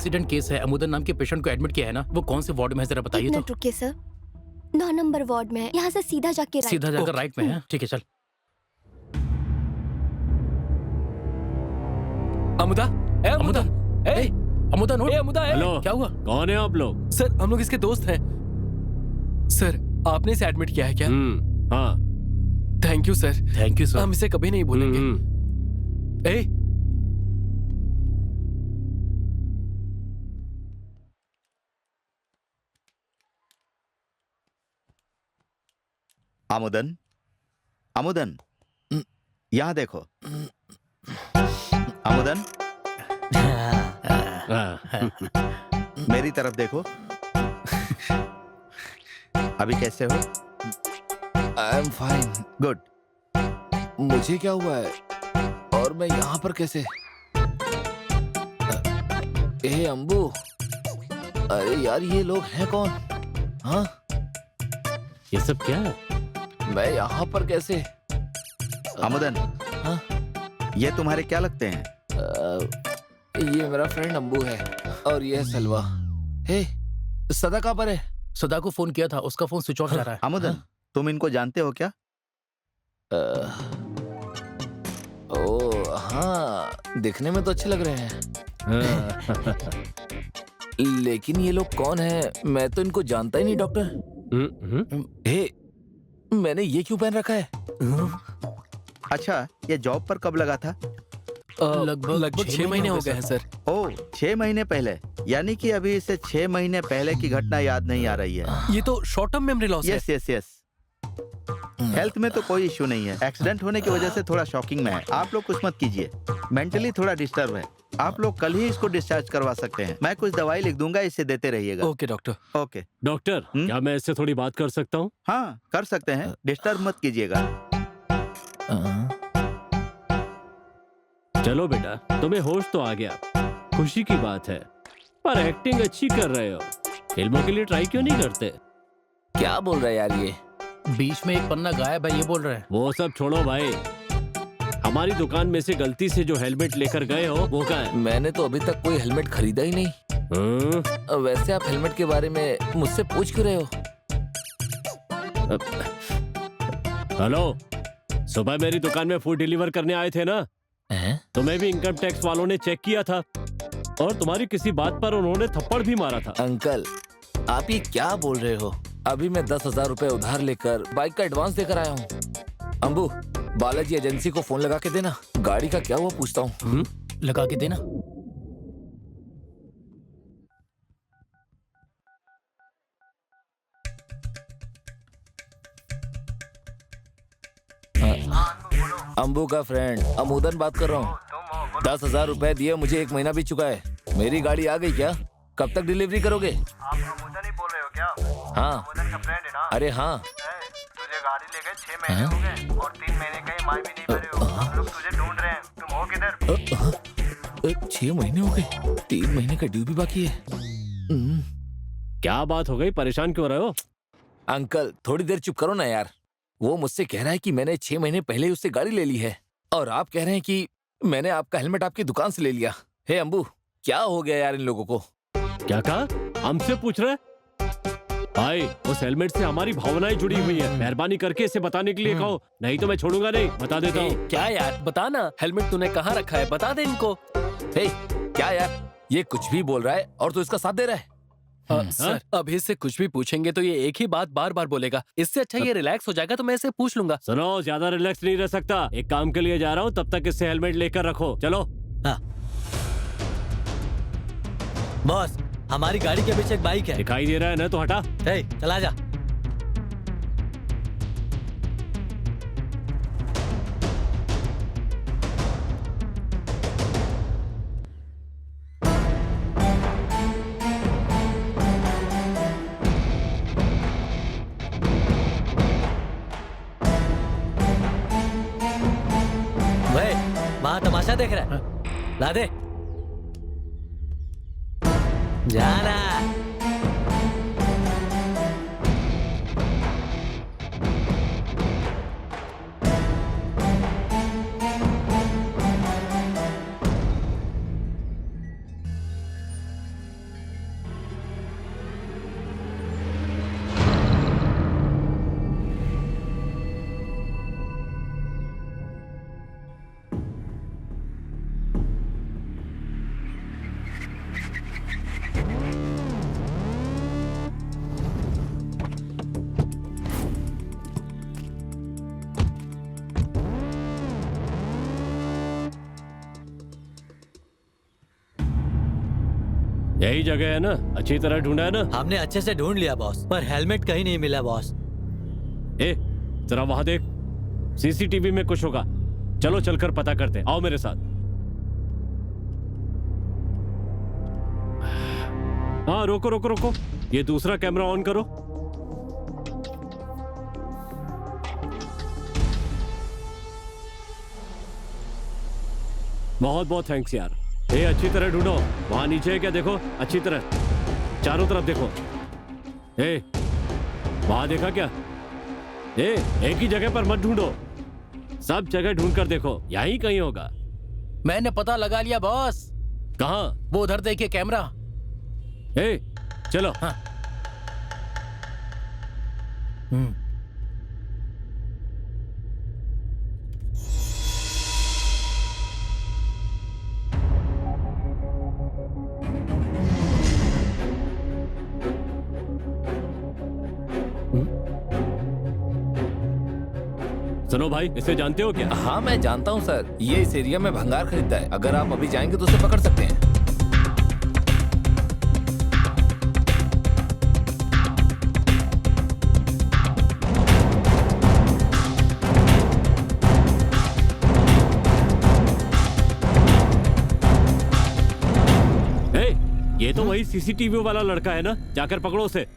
Accident case है, अमुदन नाम के पेशेंट को एडमिट किया है ना, वो कौन से वार्ड में है जरा बताइए तो। रुकिए सर, 9 नंबर वार्ड में है, यहाँ से सीधा जाके राइट। सीधा जाकर राइट में है, ठीक है चल। अमुदा, ए अमुदा, ए अमुदन उठ। ए अमुदा, ए हेलो, क्या हुआ? कौन है आप लोग? सर हम लोग इसके दोस्त हैं। सर आपने इसे एडमिट किया है क्या? हाँ। Thank you sir. Thank you sir. हम इसे कभी नहीं भूलेंगे। ए अमुदन, अमुदन, यहाँ देखो। अमुदन, मेरी तरफ देखो। अभी कैसे हो? I am fine. गुड। मुझे क्या हुआ है और मैं यहाँ पर कैसे? ए अम्बू, अरे यार ये लोग हैं कौन? हाँ, ये सब क्या है? मैं यहाँ पर कैसे? अमुदन, हाँ? ये तुम्हारे क्या लगते हैं? ये मेरा फ्रेंड अम्बू है और ये है सलवा। हे, सदा कहाँ पर है? सदा को फोन किया था, उसका फोन स्विच ऑफ जा रहा है। अमुदन, तुम इनको जानते हो क्या? ओ हाँ, दिखने में तो अच्छे लग रहे हैं। लेकिन ये लोग कौन हैं? मैं तो इनको जानता ही नहीं डॉक्टर। हे, मैंने ये क्यों पहन रखा है? अच्छा, ये जॉब पर कब लगा था? लगभग 6 महीने हो गए हैं सर। ओह, 6 महीने पहले। यानी कि अभी इसे 6 महीने पहले की घटना याद नहीं आ रही है। ये तो शॉर्ट टर्म मेमोरी लॉस है। Yes yes yes. हेल्थ में तो कोई इश्यू नहीं है, एक्सीडेंट होने की वजह से थोड़ा शॉकिंग में है। आप लोग कुछ मत कीजिए, मेंटली थोड़ा डिस्टर्ब है। आप लोग कल ही इसको डिस्चार्ज करवा सकते हैं। मैं कुछ दवाई लिख दूंगा, इसे देते रहिएगा। Okay doctor. ओके डॉक्टर, क्या मैं इससे थोड़ी बात कर सकता हूँ? हाँ, कर सकते हैं, डिस्टर्ब मत कीजिएगा। चलो बेटा, तुम्हें होश तो आ गया, खुशी की बात है। पर एक्टिंग अच्छी कर रहे हो, फिल्मों के लिए ट्राई क्यों नहीं करते? क्या बोल रहा है यार ये? बीच में एक पन्ना गायब है, ये बोल रहे हैं। वो सब छोड़ो भाई, हमारी दुकान में से गलती से जो हेलमेट लेकर गए हो वो क्या है? मैंने तो अभी तक कोई हेलमेट खरीदा ही नहीं। वैसे आप हेलमेट के बारे में मुझसे पूछ क्यों रहे हो? हेलो, सुबह मेरी दुकान में फूड डिलीवर करने आए थे ना? तुम्हें भी इनकम टैक्स वालों ने चेक किया था और तुम्हारी किसी बात पर उन्होंने थप्पड़ भी मारा था। अंकल, आप ये क्या बोल रहे हो? अभी मैं 10,000 रुपए उधार लेकर बाइक का एडवांस देकर आया हूँ। अम्बू, बालाजी एजेंसी को फोन लगा के देना, गाड़ी का क्या हुआ पूछता हूँ। लगा के देना। अम्बू का फ्रेंड अमुदन बात कर रहा हूँ। 10,000 रुपए दिए, मुझे 1 महीना भी चुका है। मेरी गाड़ी आ गई क्या? कब तक डिलीवरी करोगे? आप अमुदन ही बोल रहे हो क्या? हाँ। अमुदन का फ्रेंड है ना? अरे हाँ। तुझे गाड़ी ले गए 6 महीने हो गए और 3 महीने का ईएमआई भी नहीं भरे हो। हम लोग तुझे ढूंढ रहे हैं, तुम हो किधर? 6 महीने हो गए, 3 महीने का ड्यू भी बाकी है। क्या बात हो गई, परेशान क्यों रहे हो? अंकल थोड़ी देर चुप करो ना यार। वो मुझसे कह रहा है कि मैंने 6 महीने पहले उससे गाड़ी ले ली है और आप कह रहे हैं कि मैंने आपका हेलमेट आपकी दुकान से ले लिया। हे अम्बू, क्या हो गया यार इन लोगों को? क्या कहा? हमसे पूछ रहे? भाई, उस हेलमेट से हमारी भावनाएं जुड़ी हुई है, मेहरबानी करके इसे बताने के लिए कहो, नहीं तो मैं छोड़ूंगा नहीं। बता देता हूँ। क्या यार, बता ना, हेलमेट तूने कहाँ रखा है, बता दे इनको। हे, क्या यार, ये कुछ भी बोल रहा है और तू इसका साथ दे रहा है। सर, अभी इससे कुछ भी पूछेंगे तो ये एक ही बात बार बार बोलेगा। इससे अच्छा ये रिलैक्स हो जाएगा तो मैं इसे पूछ लूंगा। सुनो, ज्यादा रिलैक्स नहीं रह सकता। एक काम के लिए जा रहा हूँ, तब तक इससे हेलमेट लेकर रखो। चलो। हाँ। बॉस, हमारी गाड़ी के पीछे एक बाइक है। दिखाई दे रहा है ना, तो हटा। चला जा। वहाँ तमाशा देख रहा है? ला दे। जाना। यही जगह है ना, अच्छी तरह ढूंढा है ना? हमने अच्छे से ढूंढ लिया बॉस, पर हेलमेट कहीं नहीं मिला बॉस। ए, जरा वहां देख, सीसीटीवी में कुछ होगा। चलो चलकर पता करते हैं, आओ मेरे साथ। हाँ रोको रोको रोको, ये दूसरा कैमरा ऑन करो। बहुत बहुत थैंक्स यार। ए, अच्छी तरह ढूंढो, वहां नीचे है क्या देखो, अच्छी तरह चारों तरफ देखो। ए, वहां देखा क्या? ए, एक ही जगह पर मत ढूंढो, सब जगह ढूंढ कर देखो, यहीं कहीं होगा। मैंने पता लगा लिया बॉस। कहाँ? वो उधर देखिए कैमरा। ए, चलो। हाँ। सुनो भाई, इसे जानते हो क्या? हाँ मैं जानता हूँ सर, ये इस एरिया में भंगार खरीदता है। अगर आप अभी जाएंगे तो उसे पकड़ सकते हैं। ए, ये तो वही सीसीटीवी वाला लड़का है ना, जाकर पकड़ो उसे।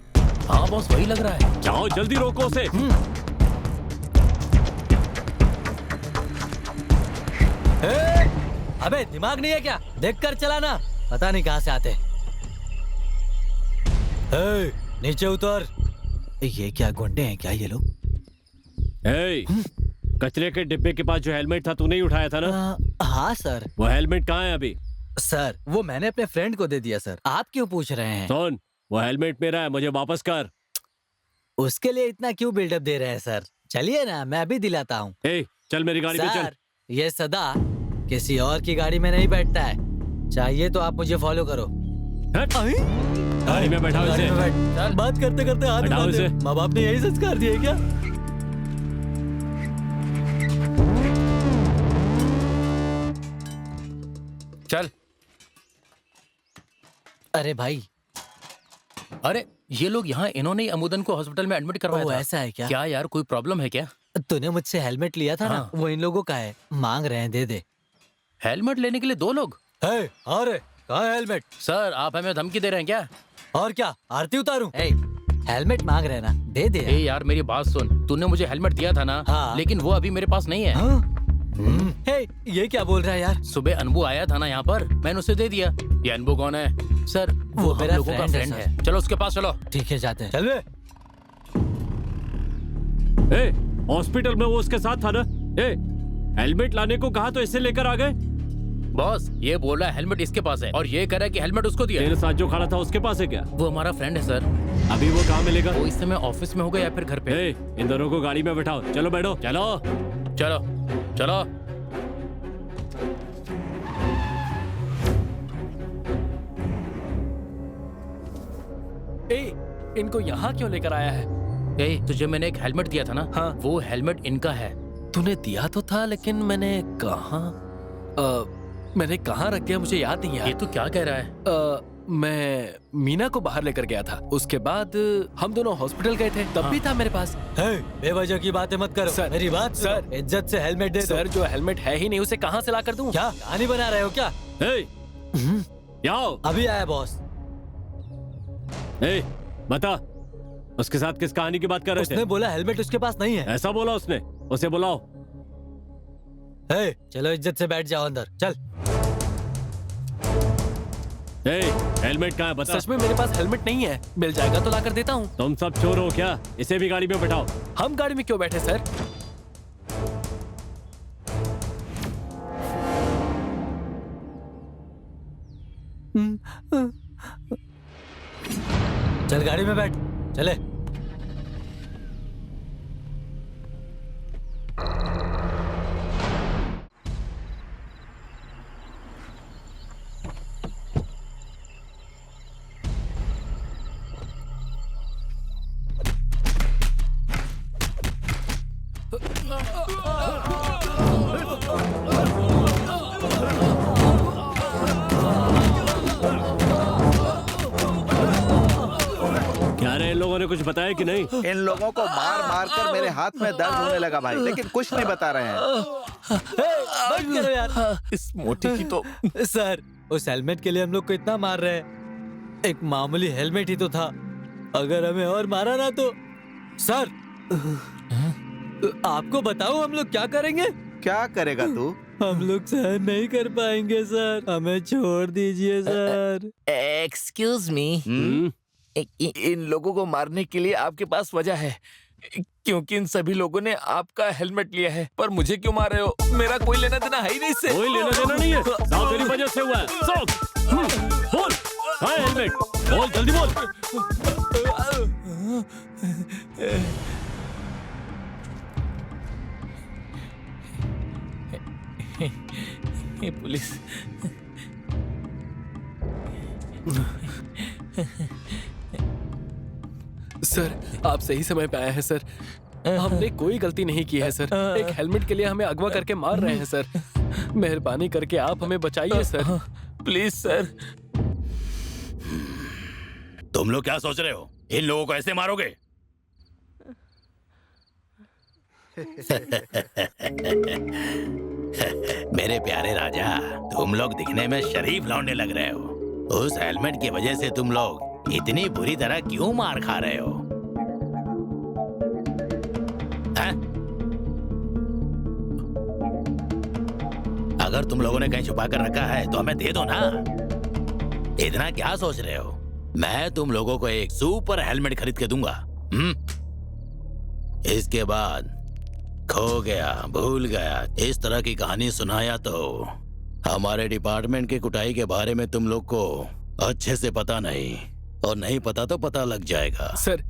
हाँ बॉस, वही लग रहा है। जाओ जल्दी, रोको उसे। अबे दिमाग नहीं है क्या? देख कर चलाना, पता नहीं कहाँ से आते। नीचे उतर। ये क्या गुंडे हैं क्या ये लोग? ए, कचरे के डिब्बे के पास जो हेलमेट था तूने ही उठाया था ना? हाँ सर। वो हेलमेट कहाँ है अभी? सर वो मैंने अपने फ्रेंड को दे दिया सर। आप क्यों पूछ रहे हैं? सुन, वो हेलमेट मेरा है, मुझे वापस कर। उसके लिए इतना क्यों बिल्डअप दे रहे हैं सर? चलिए ना, मैं भी दिलाता हूँ। ए, चल मेरी गाड़ी पे चल। सर ये सदा किसी और की गाड़ी में नहीं बैठता है, चाहिए तो आप मुझे फॉलो करो। हट। गाड़ी में बैठाओ गाड़ी इसे। में बैठ। बात करते करते हाथ हटाओ उठा दे। इसे। माँ बाप ने यही संस्कार दिए क्या? चल। अरे भाई, अरे ये लोग यहाँ, इन्होंने अमुदन को हॉस्पिटल में एडमिट करवाया वो था। ऐसा है क्या? क्या यार, कोई प्रॉब्लम है क्या? तूने मुझसे हेलमेट लिया था ना, हाँ। वो इन लोगों का है, मांग रहे हैं, दे दे। हेलमेट लेने के लिए 2 लोग? अरे कहाँ है हेलमेट? सर आप हमें धमकी दे रहे हैं क्या? और क्या, आरती उतारूं? हेलमेट मांग रहे हैं ना, दे दे। ए यार मेरी बात सुन, तूने मुझे हेलमेट दिया था ना? हाँ। लेकिन वो अभी मेरे पास नहीं है। हाँ? ये क्या बोल रहा है यार? सुबह अनबू आया था ना यहाँ पर, मैंने उसे दे दिया। ये अनबू कौन है? सर वो हम मेरा लोगों का friend है, फ्रेंड सर। है। चलो उसके पास चलो। ठीक है, जाते हैं। चल बे। ए, हॉस्पिटल में वो उसके साथ था ना? ए, हेलमेट लाने को कहा तो इसे लेकर आ गए। बॉस ये बोला हेलमेट इसके पास है, और ये कह रहा है कि हेलमेट उसको दिया है। तेरे साथ जो खड़ा था उसके पास है क्या? वो हमारा फ्रेंड है सर। अभी वो कहाँ मिलेगा? वो इस समय ऑफिस में होगा या फिर घर पे। ए, इन दोनों को गाड़ी में बैठाओ, चलो बैठो। चलो चलो चलो। इनको यहाँ क्यों लेकर आया है? ए, तुझे मैंने एक हेलमेट दिया था ना? हाँ। वो हेलमेट इनका है। तूने दिया तो था, लेकिन मैंने कहाँ रख दिया मुझे याद नहीं ये है। तू क्या कह रहा है? मैं मीना को बाहर लेकर गया था, उसके बाद हम दोनों हॉस्पिटल गए थे, तब भी था मेरे पास। बेवजह की बातें मत करो सर, मेरी बात सर, सुनो। इज्जत से हेलमेट दे दो। सर जो हेलमेट है ही नहीं, उसे कहाँ से ला कर दूं? क्या कहानी बना रहे हो क्या? ए, आओ। अभी आया बॉस। ए, बता, उसके साथ किस कहानी की बात कर रहे उसने थे? बोला हेलमेट उसके पास नहीं है। ऐसा बोला उसने? उसे बुलाओ। चलो इज्जत से बैठ जाओ अंदर, चल। ए, हेलमेट कहाँ है बता। सच में मेरे पास हेलमेट नहीं है, मिल जाएगा तो लाकर देता हूँ। तुम सब चोर हो क्या? इसे भी गाड़ी में बैठाओ। हम गाड़ी में क्यों बैठे सर? चल गाड़ी में बैठ, चले। लोगों ने कुछ बताया कि नहीं? इन लोगों को मार मार कर मेरे हाथ में दर्द होने लगा भाई, लेकिन कुछ नहीं बता रहे हैं। बंद करो यार। इस मोटी की तो सर, उस हेलमेट के लिए हम लोग को इतना मार रहे हैं। एक मामूली हेलमेट ही तो था, अगर हमें और मारा ना तो। सर, आपको बताओ हम लोग क्या करेंगे? क्या करेगा तू? हम लोग सहन नहीं कर पाएंगे सर, हमें छोड़ दीजिए सर। एक्सक्यूज मी, हम्म? इन लोगों को मारने के लिए आपके पास वजह है, क्योंकि इन सभी लोगों ने आपका हेलमेट लिया है। पर मुझे क्यों मार रहे हो? मेरा कोई लेना देना है ही नहीं इससे। कोई लेना देना नहीं है, सब तेरी वजह से हुआ है। सब बोल, हाँ हेलमेट बोल, जल्दी बोल। ये पुलिस। सर, आप सही समय पे आए हैं सर। हमने कोई गलती नहीं की है सर। एक हेलमेट के लिए हमें अगवा करके मार रहे हैं सर। मेहरबानी करके आप हमें बचाइए सर, प्लीज सर। तुम लोग क्या सोच रहे हो? इन लोगों को ऐसे मारोगे? मेरे प्यारे राजा, तुम लोग दिखने में शरीफ लौंडे लग रहे हो। उस हेलमेट की वजह से तुम लोग इतनी बुरी तरह क्यों मार खा रहे हो? हैं? अगर तुम लोगों ने कहीं छुपा कर रखा है तो हमें दे दो ना। इतना क्या सोच रहे हो? मैं तुम लोगों को एक सुपर हेलमेट खरीद के दूंगा। इसके बाद खो गया, भूल गया, इस तरह की कहानी सुनाया तो हमारे डिपार्टमेंट की कुटाई के बारे में तुम लोग को अच्छे से पता नहीं, और नहीं पता तो पता लग जाएगा। सर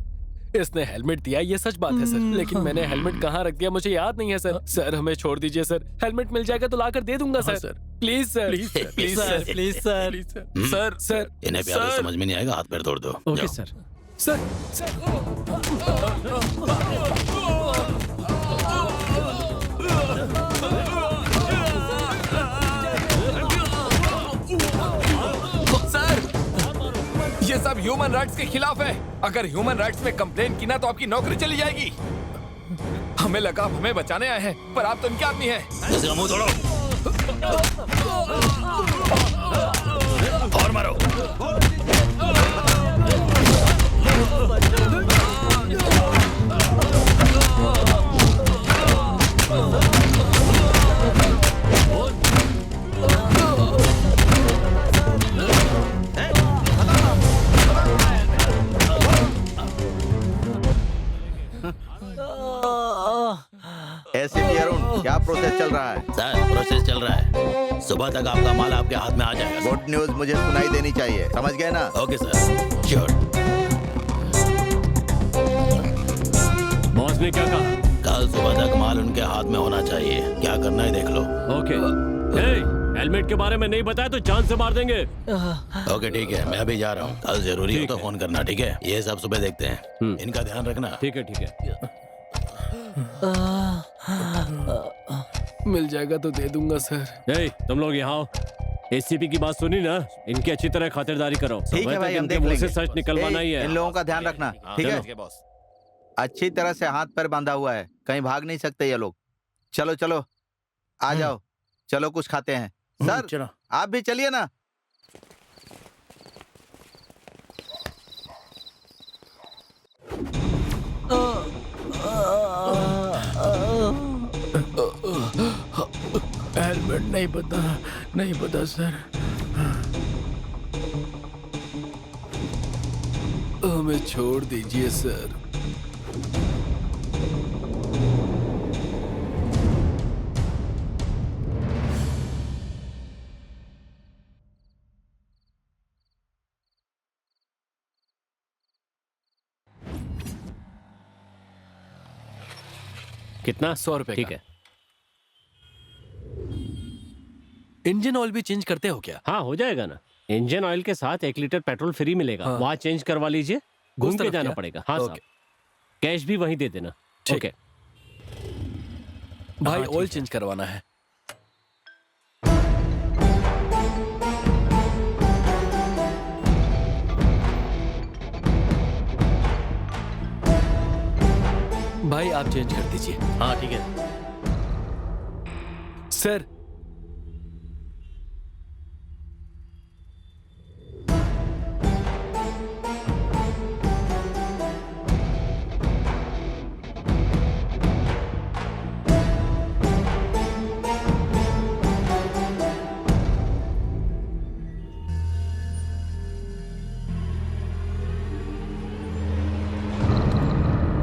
इसने हेलमेट दिया, ये सच बात है सर, लेकिन मैंने हेलमेट कहाँ रख दिया मुझे याद नहीं है सर। सर हमें छोड़ दीजिए सर, हेलमेट मिल जाएगा तो लाकर दे दूंगा sir. Please sir, please sir, please sir. Sir sir, इन्हें प्यार से समझ में नहीं आएगा, हाथ पैर तोड़ दो। ओके जाओ। सर। सर, सर, ये सब ह्यूमन राइट्स के खिलाफ है। अगर ह्यूमन राइट्स में कंप्लेन की ना तो आपकी नौकरी चली जाएगी। हमें लगा आप हमें बचाने आए हैं, पर आप तो इनके आदमी हैं। इसका मुंह तोड़ो और मारो। एसीपी अरुण, क्या प्रोसेस चल रहा है? सर प्रोसेस चल रहा है, सुबह तक आपका माल आपके हाथ में आ जाएगा। गुड न्यूज मुझे सुनाई देनी चाहिए, समझ गए ना? Okay sir, sure. बॉस ने क्या कहा? कल सुबह तक माल उनके हाथ में होना चाहिए। क्या करना है देख लो। ओके। हेलमेट के बारे में नहीं बताया तो जान से मार देंगे। ओके ठीक है, मैं अभी जा रहा हूँ। कल जरूरी हो तो फोन करना, ठीक है? ये सब सुबह देखते हैं, इनका ध्यान रखना। ठीक है ठीक है। मिल जाएगा तो दे दूंगा सर। तुम लोग यहाँ आओ। एसीपी की बात सुनी ना, इनकी अच्छी तरह खातिरदारी करो। ठीक है भाई, हम देख मुंह लेंगे। से सच निकलवाना ही है। इन लोगों का ध्यान रखना, ठीक है? अच्छी तरह से हाथ पैर बांधा हुआ है, कहीं भाग नहीं सकते ये लोग। चलो चलो आ जाओ, चलो कुछ खाते हैं। सर चलो। आप भी चलिए ना। हेलमेट नहीं पता सर। हमें छोड़ दीजिए सर। कितना? 100 रुपए। ठीक है। इंजन ऑयल भी चेंज करते हो क्या? हाँ हो जाएगा ना। इंजन ऑयल के साथ 1 लीटर पेट्रोल फ्री मिलेगा। हाँ। वहाँ चेंज करवा लीजिए, घूम उस के तरफ जाना क्या? पड़ेगा। हाँ ओके। साहब, कैश भी वहीं दे देना। ठीक। ओके भाई हाँ, ठीक ऑयल है। चेंज करवाना है। भाई आप चेंज कर दीजिए। हाँ ठीक है। सर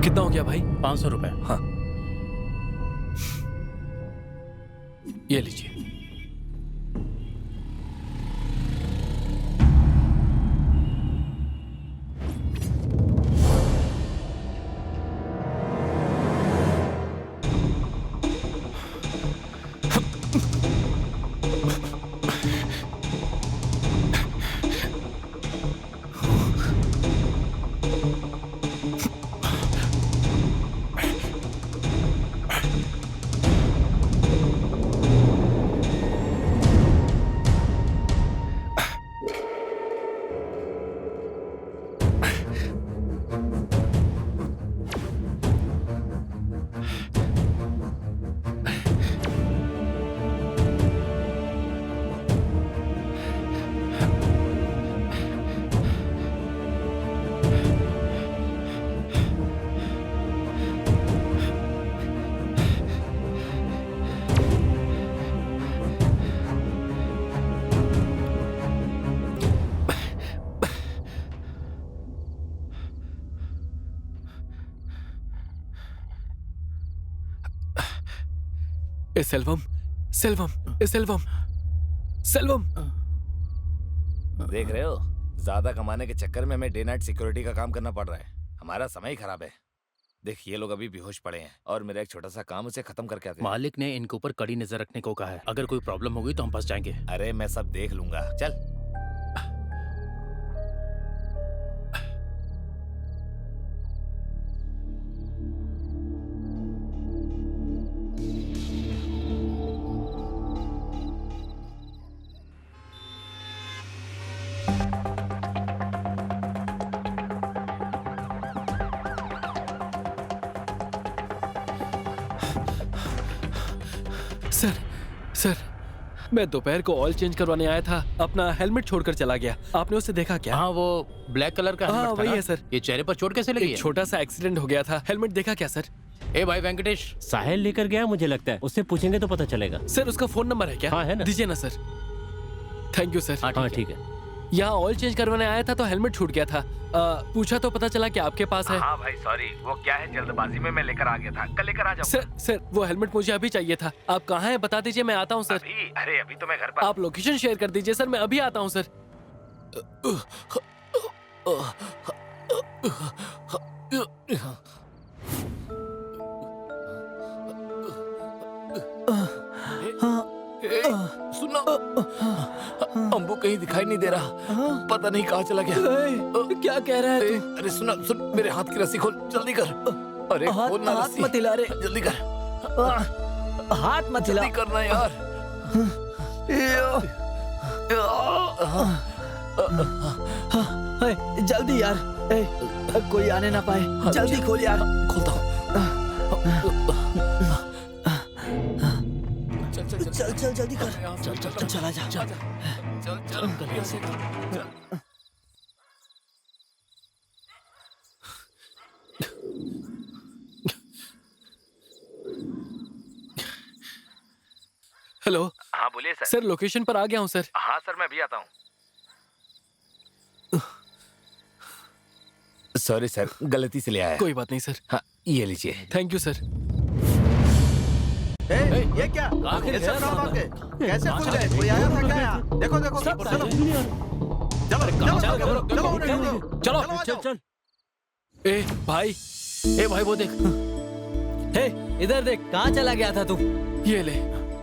कितना हो गया भाई? 500 रुपए। हाँ ये लीजिए। सेल्वम सेल्वम सेल्वम सेल्वम। देख रहे हो, ज्यादा कमाने के चक्कर में हमें डे नाइट सिक्योरिटी का काम करना पड़ रहा है। हमारा समय ही खराब है। देख ये लोग अभी बेहोश पड़े हैं और मेरा एक छोटा सा काम उसे खत्म करके आते हैं। मालिक ने इनके ऊपर कड़ी नजर रखने को कहा है। अगर कोई प्रॉब्लम होगी तो हम फंस जाएंगे। अरे मैं सब देख लूंगा, चल। सर सर मैं दोपहर को ऑयल चेंज करवाने आया था, अपना हेलमेट छोड़कर चला गया। आपने उसे देखा क्या? हाँ वो ब्लैक कलर का हाँ, हेलमेट था वही ना? है सर। ये चेहरे पर चोट कैसे लगी एक है? छोटा सा एक्सीडेंट हो गया था। हेलमेट देखा क्या सर? ए भाई वेंकटेश, साहिल लेकर गया मुझे लगता है, उससे पूछेंगे तो पता चलेगा। सर उसका फोन नंबर है क्या? हाँ, है ना। दीजिए ना सर। Thank you sir. हाँ ठीक है। यहाँ ऑयल चेंज करवाने आया था तो हेलमेट छूट गया था। पूछा तो पता चला कि आपके पास है। हाँ भाई सॉरी, वो क्या है जल्दबाजी में मैं लेकर आ गया था, कल लेकर आ जाऊंगा। सर वो हेलमेट मुझे अभी चाहिए था। आप कहाँ हैं बता दीजिए, मैं आता हूँ सर। अभी? अरे अभी तो मैं घर पर। आप लोकेशन शेयर कर दीजिए सर, मैं अभी आता हूँ सर। सुनो, अम्बू कहीं दिखाई नहीं दे रहा, पता नहीं कहाँ चला गया। क्या कह रहा है तू? अरे सुन सुन, मेरे हाथ की रस्सी खोल, जल्दी कर। अरे खोल ना हाथ रस्सी, मत हिला रे। जल्दी कर, हाथ मत हिला। जल्दी करना यार। जल्दी यार, कोई आने ना पाए। जल्दी खोल यार। खोलता हूँ। चल चल जल्दी कर। चल चल चल, चला जा। चल चल चल। हेलो हाँ बोलिए सर। सर, लोकेशन पर आ गया हूँ सर। हाँ सर मैं अभी आता हूँ। सॉरी सर, गलती से ले आया। कोई बात नहीं सर। हाँ ये लीजिए। Thank you sir. ये क्या? ये सब कहाँ भाग गए? कैसे खुल गए? कोई आया था क्या यहाँ? देखो देखो, चलो चलो चलो चल। ए भाई वो देख, हे इधर देख, कहाँ चला गया था तू? ये ले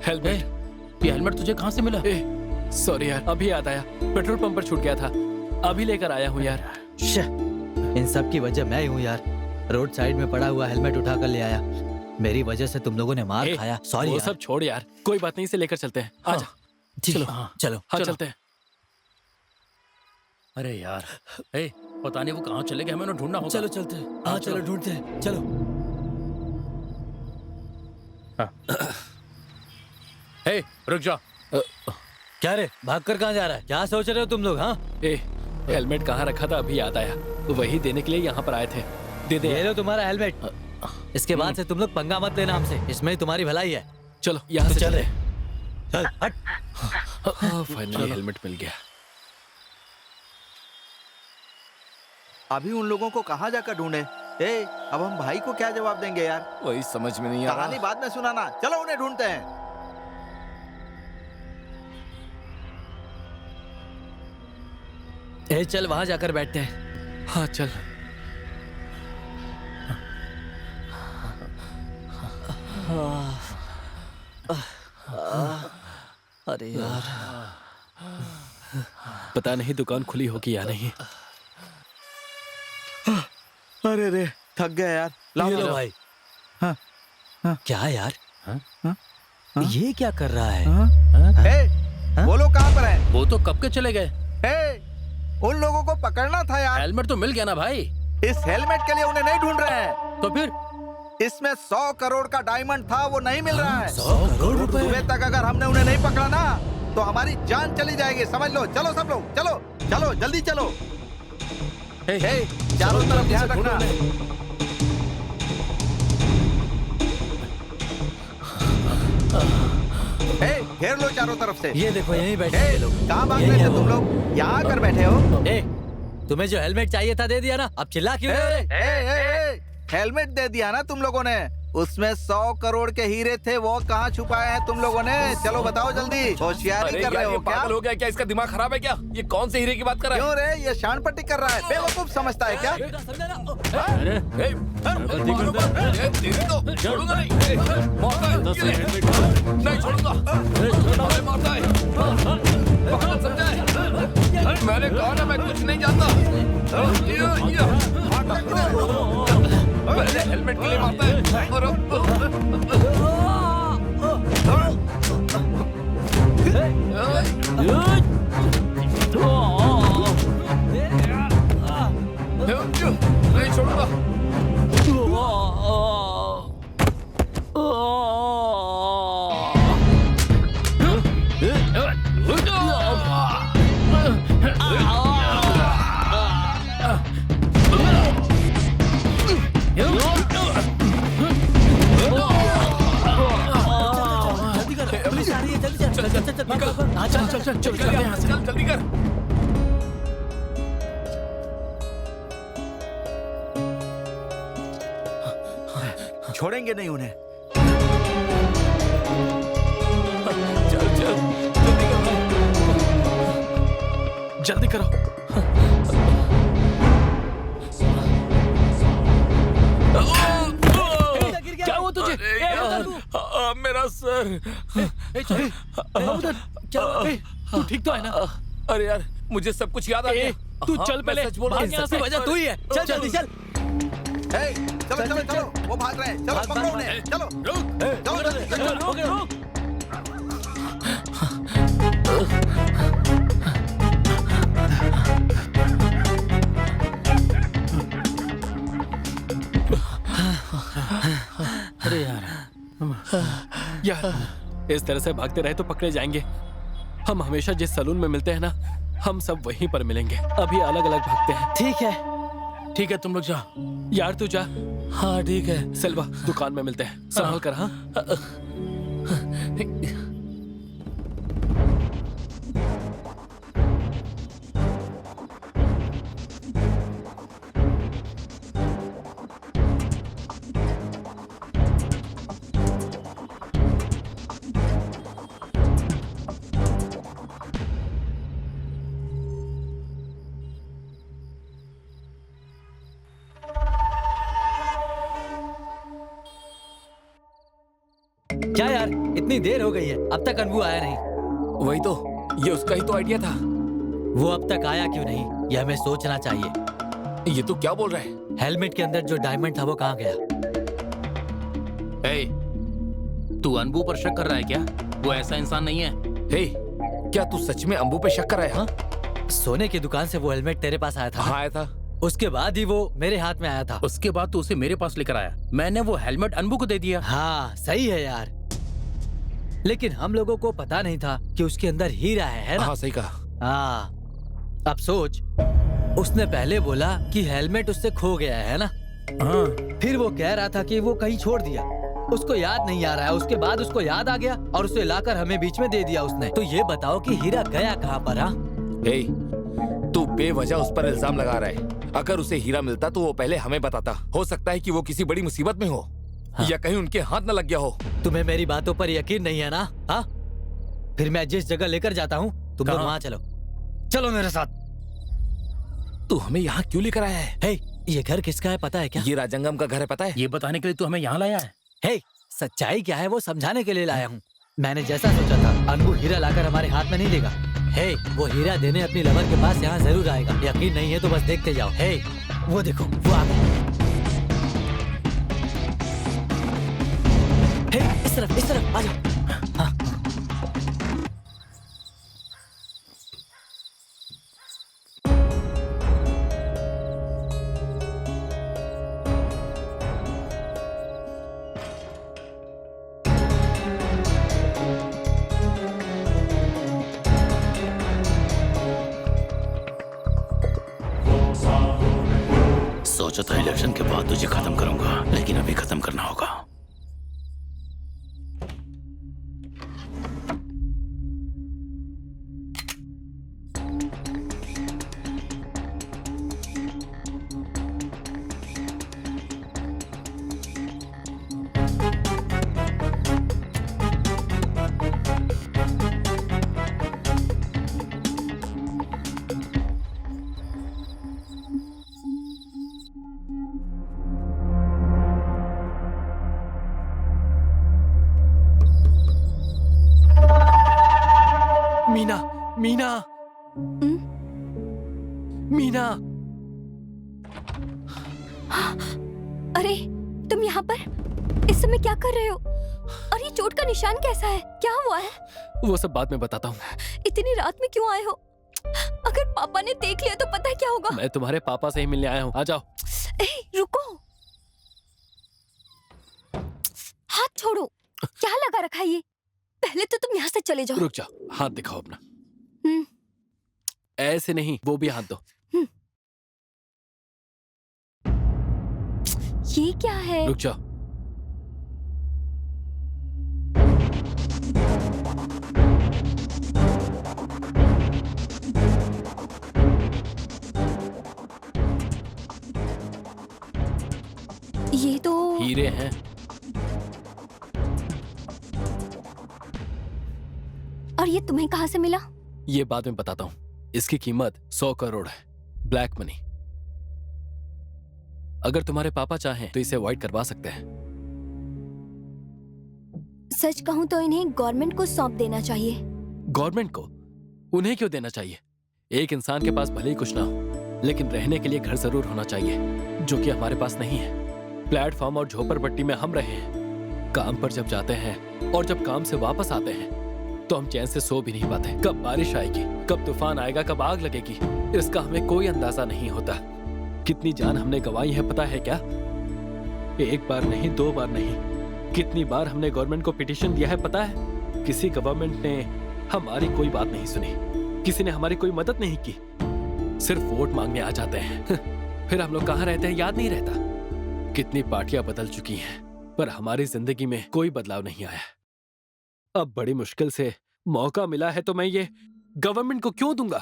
हेलमेट। ये हेलमेट तुझे कहाँ से मिला? ए सॉरी यार, अभी याद आया, पेट्रोल पंप पर छूट गया था, अभी लेकर आया हूँ यार। इन सब की वजह मैं ही हूँ यार। रोड साइड में पड़ा हुआ हेलमेट उठाकर ले आया। मेरी वजह से तुम लोगों ने मार ए, खाया। सॉरी वो यार। सब छोड़ यार, कोई बात नहीं, इसे लेकर चलते हैं। आजा। ठीक चलो। है, हाँ चलो। चलते हैं। अरे यार, ए पता नहीं वो कहाँ चले गए, हमें उन्हें ढूंढना होगा। चलो चलते हैं। हाँ चलो ढूंढते हैं, चलो। हे रुक जा। क्या रे, भागकर कहाँ जा रहा है? क्या सोच रहे हो तुम लोग? हाँ, ए हेलमेट कहाँ रखा था अभी याद आया, वही देने के लिए यहाँ पर आए थे। दे दे। ये लो तुम्हारा हेलमेट। इसके बाद से तुम लोग पंगा मत लेना हमसे, इसमें ही तुम्हारी भलाई है। चलो यहाँ से चल चले। चल हट। फाइनली हेलमेट मिल गया। अभी उन लोगों को कहाँ जाकर ढूंढे? ए, अब हम भाई को क्या जवाब देंगे यार? वही समझ में नहीं आ कहानी रहा। बाद में सुनाना, चलो उन्हें ढूंढते हैं। ए चल वहां जाकर बैठते हैं। हाँ चल। अरे यार, पता नहीं दुकान खुली होगी या नहीं। अरे रे, थक गया यार। ये लो भाई। हाँ, हाँ। क्या यार? हाँ? ये क्या कर रहा है? ए, वो लोग कहाँ पर हैं? वो तो कब के चले गए। ए, उन लोगों को पकड़ना था यार। हेलमेट तो मिल गया ना भाई। इस हेलमेट के लिए उन्हें नहीं ढूंढ रहे हैं। तो फिर इसमें 100 करोड़ का डायमंड था, वो नहीं मिल रहा है। 100 करोड़ रुपए? सुबह तक अगर हमने उन्हें नहीं पकड़ा ना तो हमारी जान चली जाएगी, समझ लो। चलो सब लोग, चलो चलो जल्दी चलो। हे, चारों तरफ ध्यान रखना। हे, घेर लो चारों तरफ से। ये देखो यहीं बैठे हे, हैं ये लोग। कहाँ भाग रहे थे तुम लोग? यहाँ आकर बैठे हो। ए, तुम्हें जो हेलमेट चाहिए था दे दिया ना, अब चिल्ला क्यों रहे हो? हेलमेट दे दिया ना तुम लोगों ने, उसमें 100 करोड़ के हीरे थे, वो कहाँ छुपाए हैं तुम लोगों ने? चलो बताओ जल्दी। होशियारी अरे कर रहे यार, ये हो क्या? पागल हो गया क्या? इसका दिमाग खराब है क्या? ये कौन से हीरे की बात कर रहा है? क्यों रे, ये शान पट्टी कर रहा है, बेवकूफ समझता है क्या? अरे ए, तेरी तो छोड़ूंगा नहीं। मारता है, नहीं छोड़ूंगा। अरे मारता है, पागल समझा है? मैंने कहा ना मैं कुछ नहीं जानता। पहले हेलमेट के लिए मारता है और नहीं छोड़ूंगा। चल जल्दी कर। छोड़ेंगे नहीं उन्हें। चल जल्दी करो। क्या हुआ तुझे? मेरा सर। तू ठीक तो है ना? अरे यार, मुझे सब कुछ याद आ गया। तू चल पहले, सच बोल रहा हूँ। यहाँ से वजह तू ही है। चल जल्दी चल। हे, चलो चलो चलो, वो भाग रहे हैं, चलो पकड़ो उन्हें, चलो चलो जल्दी चलो। अरे यार, यार इस तरह से भागते रहे तो पकड़े जाएंगे। हम हमेशा जिस सलून में मिलते हैं ना, हम सब वहीं पर मिलेंगे। अभी अलग अलग भागते हैं। ठीक है। ठीक है, तुम लोग जा। यार तू जा। हाँ ठीक है। सिल्वा, दुकान में मिलते हैं, संभल कर। हाँ क्या यार, इतनी देर हो गई है, अब तक अनबू आया नहीं। वही तो, ये उसका ही तो आइडिया था। वो अब तक आया क्यों नहीं, ये हमें सोचना चाहिए। ये तो क्या बोल रहा है? हेलमेट के अंदर जो डायमंड था वो कहाँ गया? तू अनबू पर शक कर रहा है क्या? वो ऐसा इंसान नहीं है। हे, क्या तू सच में अंबू पे शक कर रहा है? हाँ? सोने की दुकान से वो हेलमेट तेरे पास आया था? हाँ आया था। उसके बाद ही वो मेरे हाथ में आया था। उसके बाद तो उसे मेरे पास लेकर आया, मैंने वो हेलमेट अनबू को दे दिया। हाँ सही है यार, लेकिन हम लोगों को पता नहीं था कि उसके अंदर हीरा है ना? हाँ सही कहा। हाँ, अब सोच, उसने पहले बोला कि हेलमेट उससे खो गया है ना? हाँ। फिर वो कह रहा था कि वो कहीं छोड़ दिया, उसको याद नहीं आ रहा है। उसके बाद उसको याद आ गया और उसे लाकर हमें बीच में दे दिया उसने। तो ये बताओ कि हीरा गया कहाँ पर? हाँ, तू बेवजह उस पर इल्जाम लगा रहा है। अगर उसे हीरा मिलता तो वो पहले हमें बताता। हो सकता है कि वो किसी बड़ी मुसीबत में हो। हाँ। या कहीं उनके हाथ न लग गया हो। तुम्हें मेरी बातों पर यकीन नहीं है ना? हाँ, फिर मैं जिस जगह लेकर जाता हूँ तुम लोग वहाँ चलो। चलो मेरे साथ। तू हमें यहाँ क्यों लेकर आया है? हे, ये घर किसका है पता है क्या? ये राजंगम का घर है, पता है? ये बताने के लिए तू हमें यहाँ लाया है? हे, सच्चाई क्या है वो समझाने के लिए लाया हूँ। मैंने जैसा सोचा था, अनबू हीरा लाकर हमारे हाथ में नहीं देगा। हे, वो हीरा देने अपनी लवर के पास यहाँ जरूर आएगा। यकीन नहीं है तो बस देखते जाओ। हे, वो देखो, वो आ गया। हे, इस तरफ आ जाओ। हाँ। सोचा था इलेक्शन के बाद तुझे खत्म करूंगा, लेकिन अभी खत्म करना होगा। मीना, मीना, मीना। अरे तुम यहाँ पर इस समय क्या कर रहे हो? और ये चोट का निशान कैसा है? क्या हुआ है? वो सब बाद में बताता हूँ। इतनी रात में क्यों आए हो? अगर पापा ने देख लिया तो पता है क्या होगा? मैं तुम्हारे पापा से ही मिलने आया हूँ, आ जाओ। रुको, हाथ छोड़ो। क्या लगा रखा है ये? पहले तो तुम यहाँ से चले जाओ। रुक जाओ, हाथ दिखाओ अपना। ऐसे नहीं, वो भी हाथ दो। ये क्या है? रुक जाओ। ये तो हीरे हैं। और ये तुम्हें कहाँ से मिला? ये बाद में बताता हूँ। इसकी कीमत 100 करोड़ है, ब्लैक मनी। अगर तुम्हारे पापा चाहें तो इसे अवॉइड करवा सकते हैं। सच कहूँ तो इन्हें गवर्नमेंट को सौंप देना चाहिए। गवर्नमेंट को? उन्हें क्यों देना चाहिए? एक इंसान के पास भले ही कुछ ना हो, लेकिन रहने के लिए घर जरूर होना चाहिए, जो कि हमारे पास नहीं है। प्लेटफॉर्म और झोपड़पट्टी में हम रहे हैं। काम पर जब जाते हैं और जब काम से वापस आते हैं तो हम चैन से सो भी नहीं पाते। कब बारिश आएगी, कब तूफान आएगा, कब आग लगेगी, इसका हमें कोई अंदाजा नहीं होता। कितनी जान हमने गंवाई है पता है क्या? एक बार नहीं, 2 बार नहीं, कितनी बार हमने गवर्नमेंट को पिटीशन दिया है पता है? किसी गवर्नमेंट ने हमारी कोई बात नहीं सुनी, किसी ने हमारी कोई मदद नहीं की। सिर्फ वोट मांगने आ जाते हैं। फिर हम लोग कहाँ रहते हैं याद नहीं रहता। कितनी पार्टियां बदल चुकी हैं, पर हमारी जिंदगी में कोई बदलाव नहीं आया। अब बड़ी मुश्किल से मौका मिला है तो मैं ये गवर्नमेंट को क्यों दूंगा?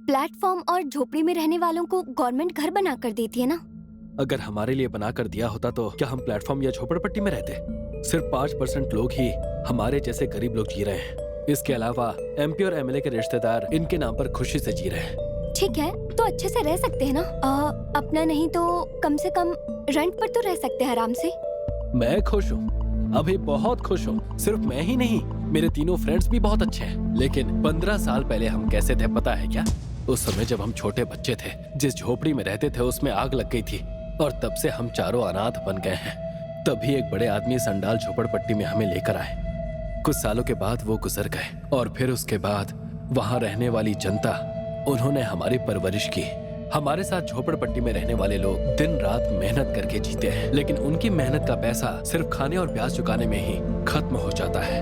प्लेटफॉर्म और झोपड़ी में रहने वालों को गवर्नमेंट घर बना कर देती है ना। अगर हमारे लिए बना कर दिया होता तो क्या हम प्लेटफॉर्म या झोपड़पट्टी में रहते? सिर्फ 5% लोग ही हमारे जैसे गरीब लोग जी रहे हैं। इसके अलावा एमपी और एमएलए के रिश्तेदार इनके नाम पर खुशी से जी रहे हैं। ठीक है, तो अच्छे से रह सकते हैं ना। अपना नहीं तो कम से कम रेंट पर तो रह सकते हैं आराम से। मैं खुश हूँ, अभी बहुत खुश हूँ। सिर्फ मैं ही नहीं, मेरे तीनों फ्रेंड्स भी बहुत अच्छे हैं। लेकिन 15 साल पहले हम कैसे थे पता है क्या? उस समय जब हम छोटे बच्चे थे, जिस झोपड़ी में रहते थे उसमें आग लग गई थी और तब से हम चारों अनाथ बन गए हैं। तभी एक बड़े आदमी संडाल झोपड़पट्टी में हमें लेकर आए। कुछ सालों के बाद वो गुजर गए और फिर उसके बाद वहाँ रहने वाली जनता, उन्होंने हमारी परवरिश की, हमारे साथ झोपड़पट्टी में रहने वाले लोग दिन रात मेहनत करके जीते हैं, लेकिन उनकी मेहनत का पैसा सिर्फ खाने और ब्याज चुकाने में ही खत्म हो जाता है।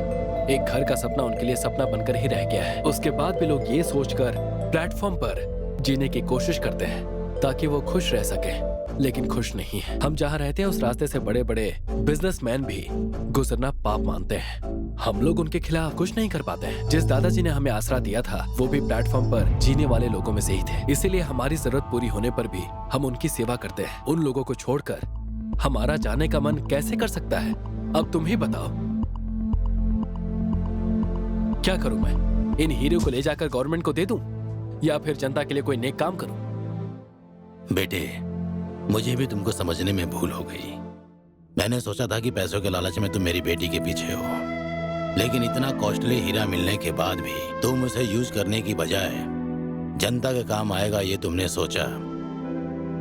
एक घर का सपना उनके लिए सपना बनकर ही रह गया है। उसके बाद भी लोग ये सोचकर प्लेटफॉर्म पर जीने की कोशिश करते हैं ताकि वो खुश रह सके, लेकिन खुश नहीं है। हम जहाँ रहते हैं उस रास्ते से बड़े बड़े बिजनेसमैन भी गुजरना पाप मानते हैं। हम लोग उनके खिलाफ कुछ नहीं कर पाते हैं। जिस दादाजी ने हमें आसरा दिया था वो भी प्लेटफॉर्म पर जीने वाले लोगों में से ही थे, इसीलिए हमारी जरूरत पूरी होने पर भी हम उनकी सेवा करते हैं। उन लोगों को छोड़कर हमारा जाने का मन कैसे कर सकता है? अब तुम ही बताओ, क्या करूं मैं? इन हीरो को ले जाकर गवर्नमेंट को दे दूं या फिर जनता के लिए कोई नेक काम करूं? बेटे, मुझे भी तुमको समझने में भूल हो गई। मैंने सोचा था कि पैसों के लालच में तुम मेरी बेटी के पीछे हो, लेकिन इतना कॉस्टली हीरा मिलने के बाद भी तुम उसे यूज करने की बजाय जनता के काम आएगा ये तुमने सोचा।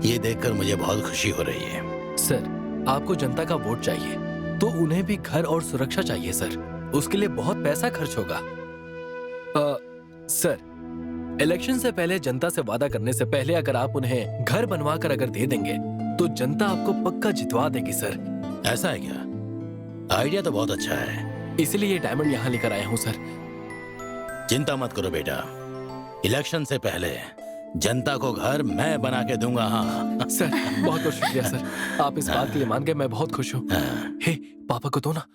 ये देखकर मुझे बहुत खुशी हो रही है। सर, आपको जनता का वोट चाहिए तो उन्हें भी घर और सुरक्षा चाहिए सर। उसके लिए बहुत पैसा खर्च होगा। सर, इलेक्शन से पहले जनता से वादा करने से पहले अगर आप उन्हें घर बनवा कर अगर दे देंगे तो जनता आपको पक्का जितवा देगी सर। ऐसा है क्या? आइडिया तो बहुत अच्छा है। इसलिए ये डायमंड यहाँ लेकर आया हूँ सर। चिंता मत करो बेटा, इलेक्शन से पहले जनता को घर मैं बना के दूंगा। हाँ सर, बहुत बहुत शुक्रिया सर। आप इस बात के लिए मान गए, मैं बहुत खुश हूँ। हे, पापा को दो ना।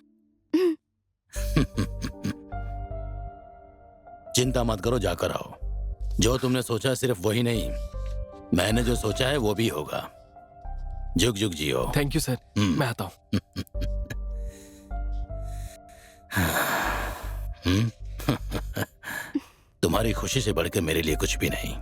चिंता मत करो, जाकर आओ। जो तुमने सोचा सिर्फ वही नहीं, मैंने जो सोचा है वो भी होगा। जुग जुग जियो। थैंक यू सर, मैं आता हूँ। तुम्हारी खुशी से बढ़कर मेरे लिए कुछ भी नहीं।